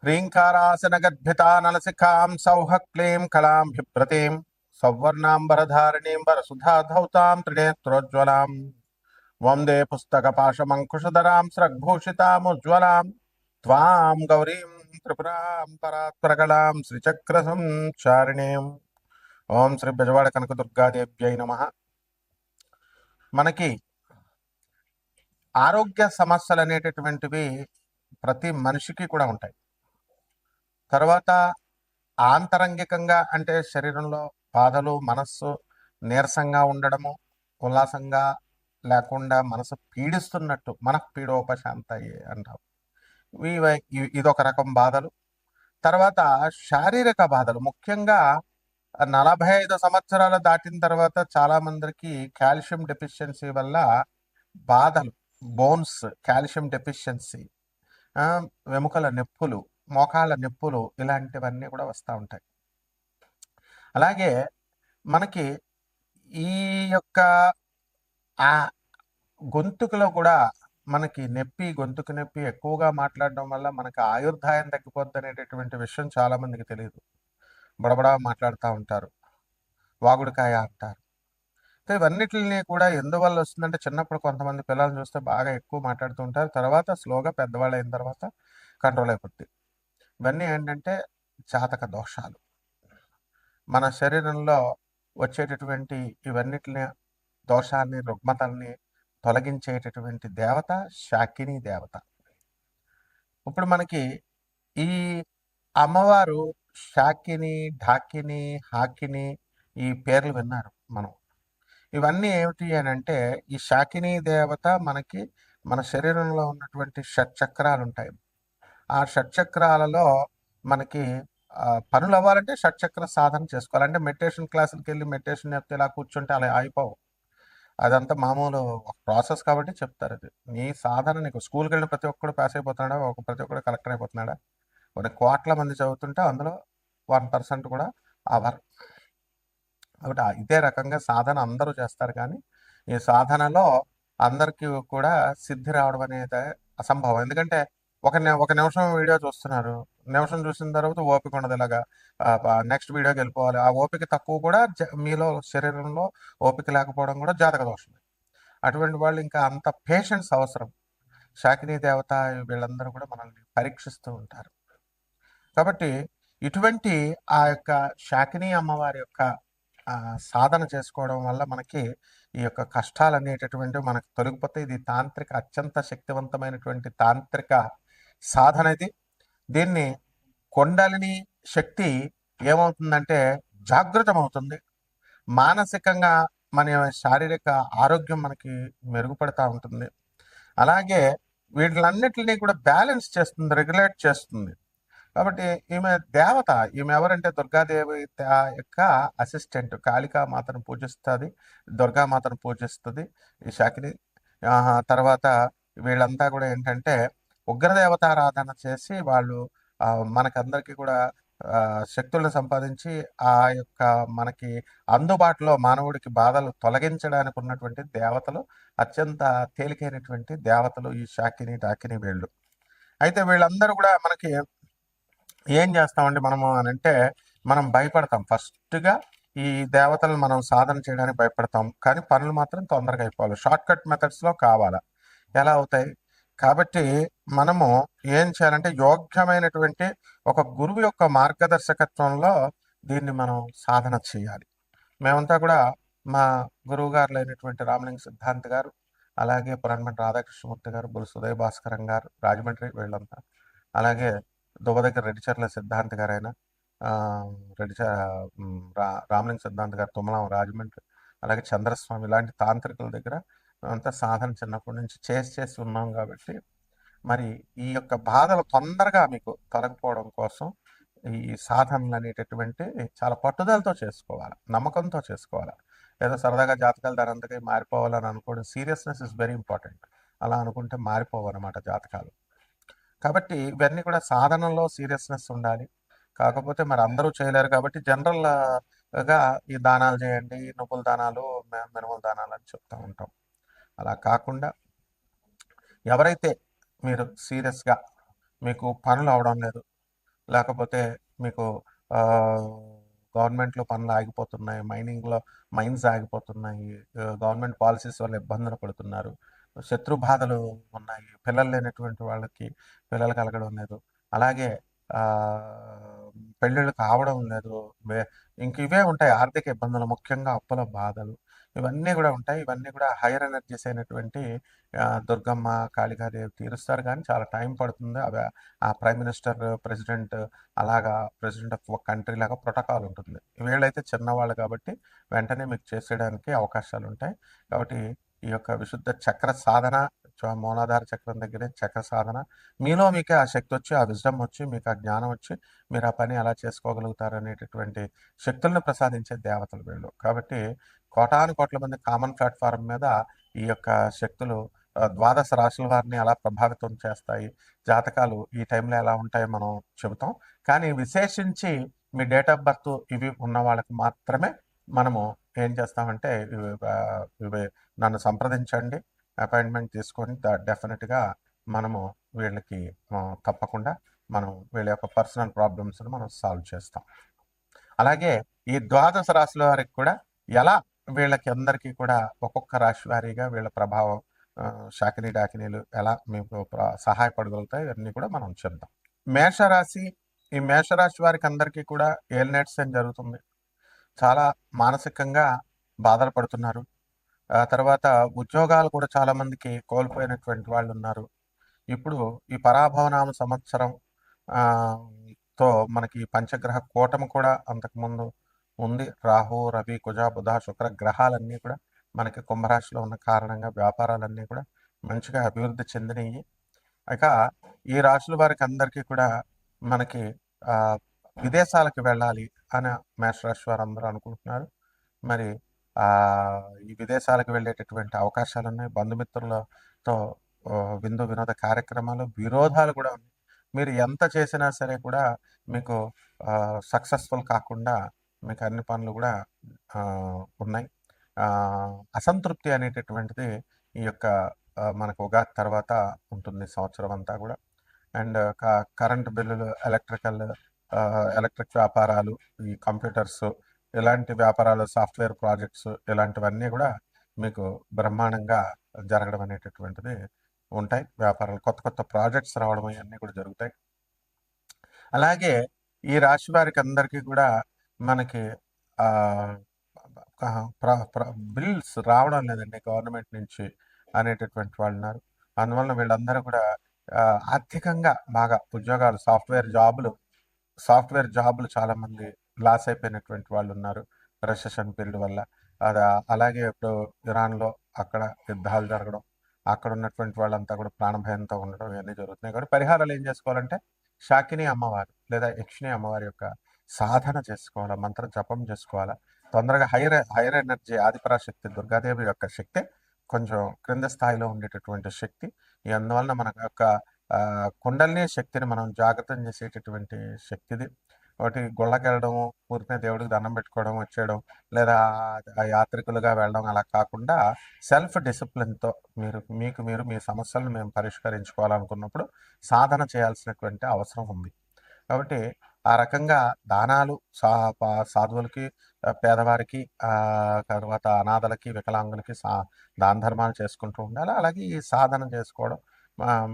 హ్రీంకారాసనగద్భితానలసికాం సౌహక్లీం కళాం బిభ్రతీం సౌవర్ణాంబరధారిణీం వరసుధాధౌతాం త్రినేత్రోజ్వలాం వందే పుస్తకపాశమంకుశధరాం స్రగ్భూషితాముజ్వలాం త్వాం గౌరీం త్రిపురాం పరాత్పరకలాం శ్రీచక్రసంచారిణీం. ఓం శ్రీ బెజవాడ కనకదుర్గాదేవ్యై నమః. మనకి ఆరోగ్య సమస్యలు అనేటటువంటివి ప్రతి మనిషికి కూడా ఉంటాయి. తర్వాత ఆంతరంగికంగా అంటే శరీరంలో బాధలు, మనస్సు నీరసంగా ఉండడము, ఉల్లాసంగా లేకుండా మనసు పీడిస్తున్నట్టు మనఃపీడోపశాంతయే అంటాం. ఇదొక రకం బాధలు. తర్వాత శారీరక బాధలు, ముఖ్యంగా 45 సంవత్సరాలు దాటిన తర్వాత చాలా మందికి కాల్షియం డెఫిషియన్సీ వల్ల బాధలు, బోన్స్ కాల్షియం డెఫిషియన్సీ, వెముకల నొప్పులు, మోకాళ్ళ నొప్పులు, ఇలాంటివన్నీ కూడా వస్తూ ఉంటాయి. అలాగే మనకి ఈ యొక్క ఆ గొంతుకులో కూడా మనకి గొంతుకు నొప్పి ఎక్కువగా మాట్లాడడం వల్ల మనకి ఆయుర్దాయం తగ్గిపోద్ది అనేటటువంటి విషయం చాలా మందికి తెలియదు. బడబడా మాట్లాడుతూ ఉంటారు, వాగుడుకాయ అంటారు. ఇవన్నిటిని కూడా ఎందువల్ల వస్తుందంటే, చిన్నప్పుడు కొంతమంది పిల్లల్ని చూస్తే బాగా ఎక్కువ మాట్లాడుతూ ఉంటారు, తర్వాత స్లోగా పెద్దవాళ్ళు అయిన తర్వాత కంట్రోల్ అయిపోద్ది. ఇవన్నీ ఏంటంటే జాతక దోషాలు. మన శరీరంలో వచ్చేటటువంటి ఇవన్నిటిని దోషాన్ని, రుగ్మతల్ని తొలగించేటటువంటి దేవత శాకిని దేవత. ఇప్పుడు మనకి ఈ అమ్మవారు శాకిని, ఢాకిని, హాకిని, ఈ పేర్లు విన్నారు మనం. ఇవన్నీ ఏమిటి అని అంటే, ఈ శాకిని దేవత మనకి మన శరీరంలో ఉన్నటువంటి షట్చక్రాలు ఉంటాయి. ఆ షట్చక్రాలలో మనకి పనులు అవ్వాలంటే షట్చక్ర సాధన చేసుకోవాలి. అంటే మెడిటేషన్ క్లాసులకి వెళ్ళి మెడిటేషన్ చెప్తే ఇలా కూర్చుంటే అలా అయిపోవు. అదంతా మామూలు ఒక ప్రాసెస్ కాబట్టి చెప్తారు. అది నీ సాధన, నీకు స్కూల్కి వెళ్ళిన ప్రతి ఒక్కడు పాస్ అయిపోతున్నాడా, ప్రతి ఒక్కడు కలెక్టర్ అయిపోతున్నాడా? కొన్ని కోట్ల మంది చదువుతుంటే అందులో 1% కూడా అవర్. కాబట్టి ఇదే రకంగా సాధన అందరూ చేస్తారు, కానీ ఈ సాధనలో అందరికీ కూడా సిద్ధి రావడం అనేది అసంభవం. ఎందుకంటే ఒక నిమిషం వీడియో చూస్తున్నారు, నిమిషం చూసిన తర్వాత ఓపిక ఉండదు, ఇలాగా నెక్స్ట్ వీడియోకి వెళ్ళిపోవాలి. ఆ ఓపిక తక్కువ కూడా మీలో శరీరంలో ఓపిక లేకపోవడం కూడా జాతక దోషం. అటువంటి వాళ్ళు ఇంకా అంత పేషెన్స్ అవసరం. శాకిని దేవత వీళ్ళందరూ కూడా మనల్ని పరీక్షిస్తూ ఉంటారు. కాబట్టి ఇటువంటి ఆ యొక్క శాకిని అమ్మవారి యొక్క సాధన చేసుకోవడం వల్ల మనకి ఈ యొక్క కష్టాలు అనేటటువంటివి మనకు తొలగిపోతాయి. ఇది తాంత్రిక, అత్యంత శక్తివంతమైనటువంటి తాంత్రిక సాధన ఇది. దీన్ని కొండలిని శక్తి ఏమవుతుందంటే జాగృతమవుతుంది. మానసికంగా మన శారీరక ఆరోగ్యం మనకి మెరుగుపడతా ఉంటుంది. అలాగే వీటిలన్నిటిని కూడా బ్యాలెన్స్ చేస్తుంది, రెగ్యులేట్ చేస్తుంది. కాబట్టి ఈమె దేవత, ఈమె ఎవరంటే దుర్గాదేవి యొక్క అసిస్టెంట్. కాళికామాతను పూజిస్తుంది, దుర్గామాతను పూజిస్తుంది ఈ శాకిని. తర్వాత వీళ్ళంతా కూడా ఏంటంటే ఉగ్రదేవతారాధన చేసి వాళ్ళు మనకందరికీ కూడా శక్తులను సంపాదించి ఆ యొక్క మనకి అందుబాటులో మానవుడికి బాధలు తొలగించడానికి ఉన్నటువంటి దేవతలు, అత్యంత తేలికైనటువంటి దేవతలు ఈ శాకిని, డాకిని వీళ్ళు. అయితే వీళ్ళందరూ కూడా మనకి ఏం చేస్తామండి మనము అని అంటే, మనం భయపడతాం. ఫస్ట్గా ఈ దేవతలను మనం సాధన చేయడానికి భయపడతాం, కానీ పనులు మాత్రం తొందరగా అయిపోవాలి. షార్ట్ కట్ మెథడ్స్లో కావాలా, ఎలా అవుతాయి? కాబట్టి మనము ఏం చేయాలంటే, యోగ్యమైనటువంటి ఒక గురువు యొక్క మార్గదర్శకత్వంలో దీన్ని మనం సాధన చేయాలి. మేమంతా కూడా మా గురువు గారులు అయినటువంటి రామలింగ సిద్ధాంత్ గారు, అలాగే పురాణమఠ రాధాకృష్ణమూర్తి గారు, బుల్ సుదయ భాస్కరం గారు రాజమండ్రి, వీళ్ళంతా, అలాగే దువ్వ దగ్గర రెడ్డిచర్ల సిద్ధాంత్ గారైనా, రామలింగ సిద్ధాంత్ గారు తుమ్మలం రాజమండ్రి, అలాగే చంద్రస్వామి, ఇలాంటి తాంత్రికుల దగ్గర అంతా సాధన చిన్నప్పటి నుంచి చేసి ఉన్నాం. కాబట్టి మరి ఈ యొక్క బాధలు తొందరగా మీకు తొలగిపోవడం కోసం ఈ సాధనలు అనేటటువంటి చాలా పట్టుదలతో చేసుకోవాలి, నమ్మకంతో చేసుకోవాలి. ఏదో సరదాగా జాతకాలు దానంతగా మారిపోవాలని అనుకోవడం, సీరియస్నెస్ ఇస్ వెరీ ఇంపార్టెంట్. అలా అనుకుంటే మారిపోవన్నమాట జాతకాలు. కాబట్టి ఇవన్నీ కూడా సాధనలో సీరియస్నెస్ ఉండాలి. కాకపోతే మరి అందరూ చేయలేరు కాబట్టి జనరల్గా ఈ దానాలు చేయండి, నువ్వుల దానాలు, మినుముల దానాలు అని చెప్తూ ఉంటాం. అలా కాకుండా ఎవరైతే మీరు సీరియస్గా మీకు పనులు అవడం లేదు, లేకపోతే మీకు ఆహ్, గవర్నమెంట్‌లో పనులు ఆగిపోతున్నాయి. మైన్స్ ఆగిపోతున్నాయి. గవర్నమెంట్ పాలిసీస్ వల్ల ఇబ్బందులు పడుతున్నారు. శత్రు బాధలు ఉన్నాయి. పిల్లలు లేనటువంటి వాళ్ళకి పిల్లలు కలగడం లేదు. అలాగే ఆహ్, పెళ్ళిళ్ళు కావడం లేదు. వే ఇంక ఇవే ఉంటాయి. ఆర్థిక ఇబ్బందులు, ముఖ్యంగా అప్పుల బాధలు. ఇవన్నీ గూడా ఉంటాయి. ఇవన్నీ కూడా హైయర్ ఎనర్జీస్ అయినటువంటి దుర్గమ్మ, కాళికాదేవి తీరుస్తారు గానీ చాలా టైం పడుతుంది. ఆ ప్రైమ్ మినిస్టర్, ప్రెసిడెంట్ అలాగా ప్రెసిడెంట్ ఆఫ్ ఒక కంట్రీ లాగా ప్రోటోకాల్ ఉంటుంది. వీళ్ళైతే చిన్నవాళ్ళు కాబట్టి వెంటనే మీకు చేసేయడానికి అవకాశాలుంటాయి. కాబట్టి ఈ యొక్క విశుద్ధ చక్ర సాధన, మూలాధార చక్రం దగ్గరే చక్ర సాధన, మీలో మీకే ఆ శక్తొచ్చి, ఆ విజ్డమ్ వచ్చి, మీకు ఆ జ్ఞానం వచ్చి, మీరు ఆ పని ఎలా చేసుకోగలుగుతారనేటటువంటి శక్తులను ప్రసాదించే దేవతలు వీళ్ళు. కాబట్టి కోటాను కోట్ల మంది కామన్ ప్లాట్‌ఫార్మ్ మీద ఈ యొక్క శక్తులు ద్వాదశ రాశుల వారిని ఎలా ప్రభావితం చేస్తాయి, జాతకాలు ఈ టైంలో ఎలా ఉంటాయో మనం చెబుతాం. కానీ విశేషించి మీ డేట్ ఆఫ్ బర్త్ ఇవి ఉన్న వాళ్ళకి మాత్రమే మనము ఏం చేస్తామంటే ఇవి నన్ను సంప్రదించండి. అపాయింట్మెంట్ తీసుకొని డెఫినిట్‌గా మనము వీళ్ళకి తప్పకుండా మనం వీళ్ళ యొక్క పర్సనల్ ప్రాబ్లమ్స్‌ని మనం సాల్వ్ చేస్తాం. అలాగే ఈ ద్వాదశ రాశుల వారికి కూడా ఎలా వీళ్ళకి అందరికీ కూడా ఒక్కొక్క రాశి వారీగా వీళ్ళ ప్రభావం శాకిని డాకినీలు ఎలా మీకు సహాయపడగలుగుతాయి ఇవన్నీ కూడా మనం చెప్దాం. మేషరాశి, ఈ మేషరాశి వారికి అందరికీ కూడా ఏలినాటి శని జరుగుతుంది. చాలా మానసికంగా బాధలు పడుతున్నారు. తర్వాత ఉద్యోగాలు కూడా చాలా మందికి కోల్పోయినటువంటి వాళ్ళు ఉన్నారు. ఇప్పుడు ఈ పరాభవనామ సంవత్సరం తో మనకి పంచగ్రహ కూటమి కూడా అంతకుముందు ఉంది. రాహు, రవి, కుజ, బుధ, శుక్ర గ్రహాలన్నీ కూడా మనకి కుంభరాశిలో ఉన్న కారణంగా వ్యాపారాలన్నీ కూడా మంచిగా అభివృద్ధి చెందినయి. ఇక ఈ రాశుల వారికి అందరికీ కూడా మనకి విదేశాలకు వెళ్ళాలి అని మేషరాశి వారు అందరూ అనుకుంటున్నారు. మరి ఈ విదేశాలకు వెళ్ళేటటువంటి అవకాశాలు ఉన్నాయి. బంధుమిత్రులతో విందు వినోద కార్యక్రమాలు, విరోధాలు కూడా ఉన్నాయి. మీరు ఎంత చేసినా సరే కూడా మీకు సక్సెస్ఫుల్ కాకుండా మీకు అన్ని పనులు కూడా ఉన్నాయి. అసంతృప్తి అనేటటువంటిది ఈ యొక్క మనకు ఉగాది తర్వాత ఉంటుంది సంవత్సరం అంతా కూడా. అండ్ కరెంట్ బిల్లులు, ఎలక్ట్రిక్ వ్యాపారాలు, ఈ కంప్యూటర్స్ ఇలాంటి వ్యాపారాలు, సాఫ్ట్వేర్ ప్రాజెక్ట్స్ ఇలాంటివన్నీ కూడా మీకు బ్రహ్మాండంగా జరగడం అనేటటువంటిది ఉంటాయి. వ్యాపారాలు కొత్త కొత్త ప్రాజెక్ట్స్ రావడం ఇవన్నీ కూడా జరుగుతాయి. అలాగే ఈ రాశి వారికి అందరికీ కూడా మనకి బిల్స్ రావడం లేదండి గవర్నమెంట్ నుంచి అనేటటువంటి వాళ్ళు ఉన్నారు. అందువలన వీళ్ళందరూ కూడా ఆర్థికంగా బాగా ఉద్యోగాలు, సాఫ్ట్వేర్ జాబులు చాలామంది లాస్ అయిపోయినటువంటి వాళ్ళు ఉన్నారు రెసెషన్ పీరియడ్ వల్ల. అలాగే ఇప్పుడు ఇరాన్లో అక్కడ యుద్ధాలు జరగడం, అక్కడ ఉన్నటువంటి వాళ్ళంతా కూడా ప్రాణభయంతో ఉండడం ఇవన్నీ జరుగుతున్నాయి. కాబట్టి పరిహారాలు ఏం చేసుకోవాలంటే శాకిని అమ్మవారు లేదా యక్షిణి అమ్మవారి యొక్క సాధన చేసుకోవాలా, మంత్ర జపం చేసుకోవాలా. తొందరగా హైయర్ ఎనర్జీ ఆదిపరాశక్తి దుర్గాదేవి యొక్క శక్తి కొంచెం క్రింద స్థాయిలో ఉండేటటువంటి శక్తి. అందువలన మన యొక్క కుండలిని శక్తిని మనం జాగ్రత్తం చేసేటటువంటి శక్తిది. ఒకటి గుళ్ళకెళ్ళడము, ఊరికనే దేవుడికి దండం పెట్టుకోవడం, వచ్చేయడం, లేదా యాత్రికులుగా వెళ్ళడం అలా కాకుండా సెల్ఫ్ డిసిప్లిన్‌తో మీకు మీరు మీ సమస్యలను మేము పరిష్కరించుకోవాలనుకున్నప్పుడు సాధన చేయాల్సినటువంటి అవసరం ఉంది. కాబట్టి ఆ రకంగా దానాలు సాధువులకి, పేదవారికి, తర్వాత అనాథలకి, వికలాంగులకి దాన ధర్మాలు చేసుకుంటూ ఉండాలి. అలాగే ఈ సాధన చేసుకోవడం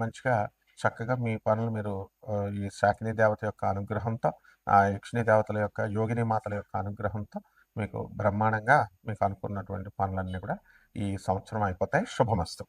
మంచిగా చక్కగా మీ పనులు మీరు ఈ శాకిని దేవత యొక్క అనుగ్రహంతో, యక్షిణి దేవతల యొక్క, యోగిని మాతల యొక్క అనుగ్రహంతో మీకు బ్రహ్మాండంగా మీకు అనుకున్నటువంటి పనులన్నీ కూడా ఈ సంవత్సరం అయిపోతాయి. శుభమస్తు.